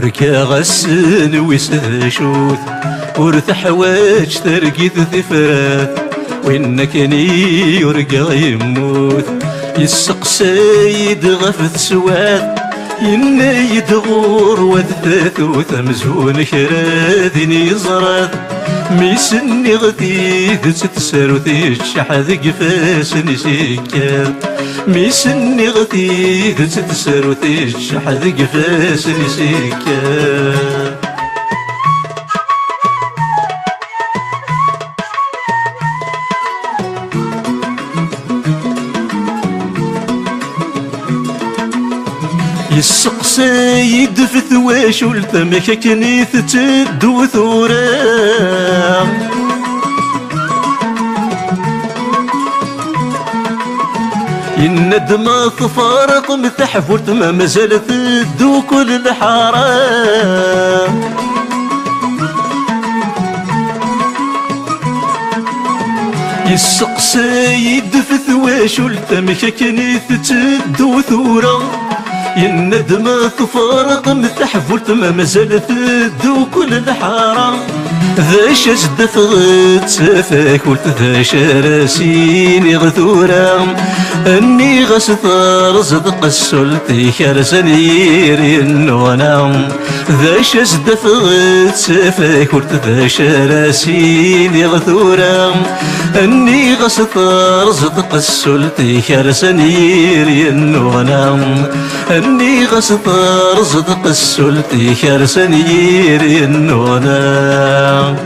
وركا غسن ويسشوت ورث حواج ترقيت ثفرات وإنك ني ورقا يموت يسقسيد غفت سواد إني يدغور وثثوث مزون كرادني زراد ميسني غتيد تتسارو تيشحذ قفاس نسيكال ميسني غتيد تتسارو تيشحذ قفاس نسيكال يسقسي يدفث واش ولتمك كنيث تدو ثورا الندم تفارق متحفرت ما مازالت تدو كل الحرام يسقسي يدفث واش ولتمك كنيث تدو ثورا الندم تفارق متحفلت ما مازال تدو كل الحرام ذاش ازدف غتسافاك ولت ذاش راسيني غثورا اني غسثار صدق السلطي كرسن يري النونام ذاش ازدف غتسافاك ولت ذاش راسيني غثورا اني غسثار صدق السلطي كرسن يري النونام اني غسطار صدق السلطي كرسن يري النونا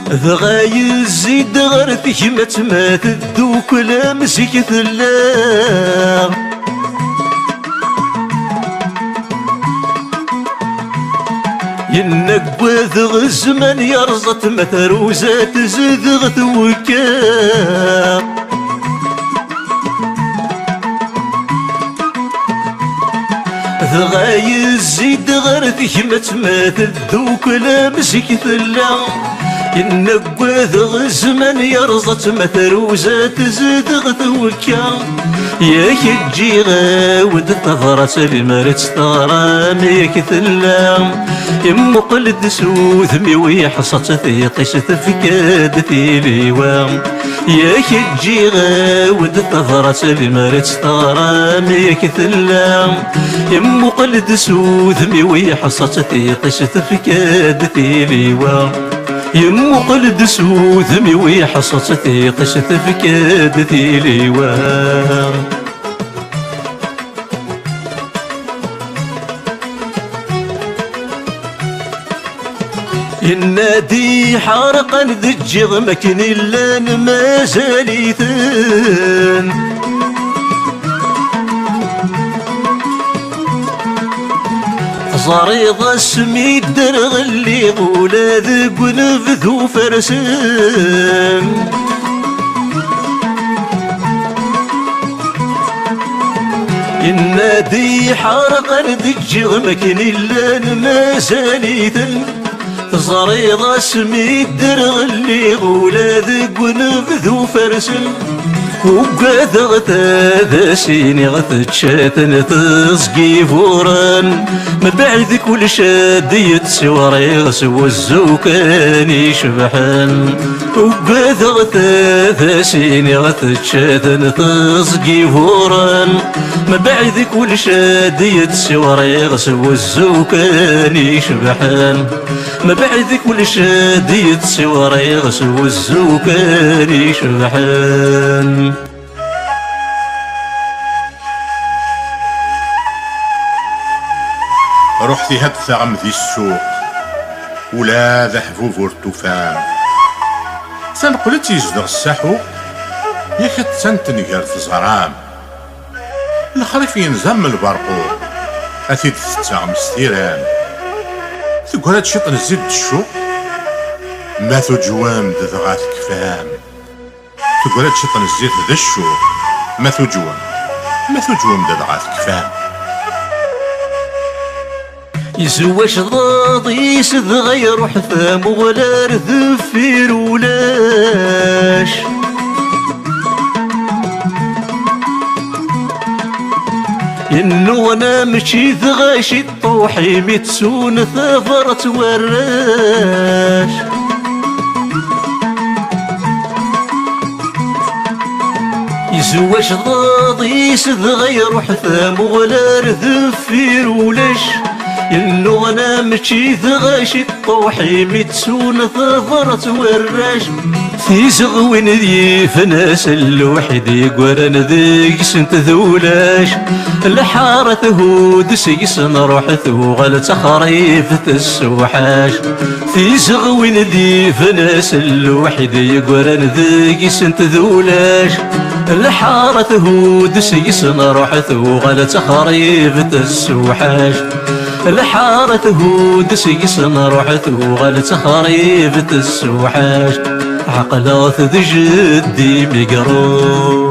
ذغاي الزيد غرتك ما تمات الدوك لا مسك ثلا ينقوذ الزمن يرزط مثروزات زذغ توكا ذغاي الزيد غرتك ما تمات الدوك لا مسك ثلا ينقوذ الزمن يرزط مثروزات زذغ توكا يا كجي غاود طفرت المرت تغراميك ثلام يمو قلد سوثمي ويحصت ثيقش تفكاد ثيليوام يا كجي غاود طفرت المرت تغراميك ثلام يمو قلد سوثمي ويحصت ثيقش تفكاد ثيليوام يمو قلد سوثمي ويحصت ثيقش تفكاد ثيليوام النادي حارقا ذجغ مكن إلا ما زاليثن صريض اسمي الدرغ اللي غولا ذق ونفذو فرسن النادي حارقا ذجغ مكن إلا ما زاليثن صريض اسمي الدرغ اللي غولا ذق ونفذو فرسن وقاذ غتا سيني غتشاتن تسقي فوران ما بعد كل شاد يتسوى يغسو الزوكان يشبحان وقاذ غتا سيني غتشاتن تسقي فوران ما بعد كل شاد يتسوى يغسو الزوكان يشبحان ما بعد كل شاد يتسوى يغسو الزوكان يشبحان رحتي هاد ثغم ذي السوق ولا ذا حفوف ورتفان تنقلت يزدغ الساحو ياك تنتنقر في زرام الخريف ينزم البرقور اثيد تتغم ستيران تقول هاد شيطن الزيد الشوق ما جوام دغات الكفام تقول هاد شيطن الزيت ذا الشوق ما جوام دغات الكفام يزواش ضاضي يسد غير حثام ولا رذفير ولاش إنو أنا مشي ذغاشي طوحي متسون ثافرت وراش يزواج ضاضي سذغ يروح ثام ولا رذفير ولاش إنو أنا مشي ذغاشي طوحي متسون ثافرت وراش في زغوين ذي فناس الوحيد يقورن ذيك سنت ذولاش الحارة هود سيسن روحت وغلت خريف السوحاش في زغوين ذي فناس الوحيد يقورن ذيك سنت ذولاش الحارة هود سيسن روحت وغلت خريف السوحاش الحارة هود سيسن روحت وغلت خريف السوحاش عقلات ذي جدي مقرون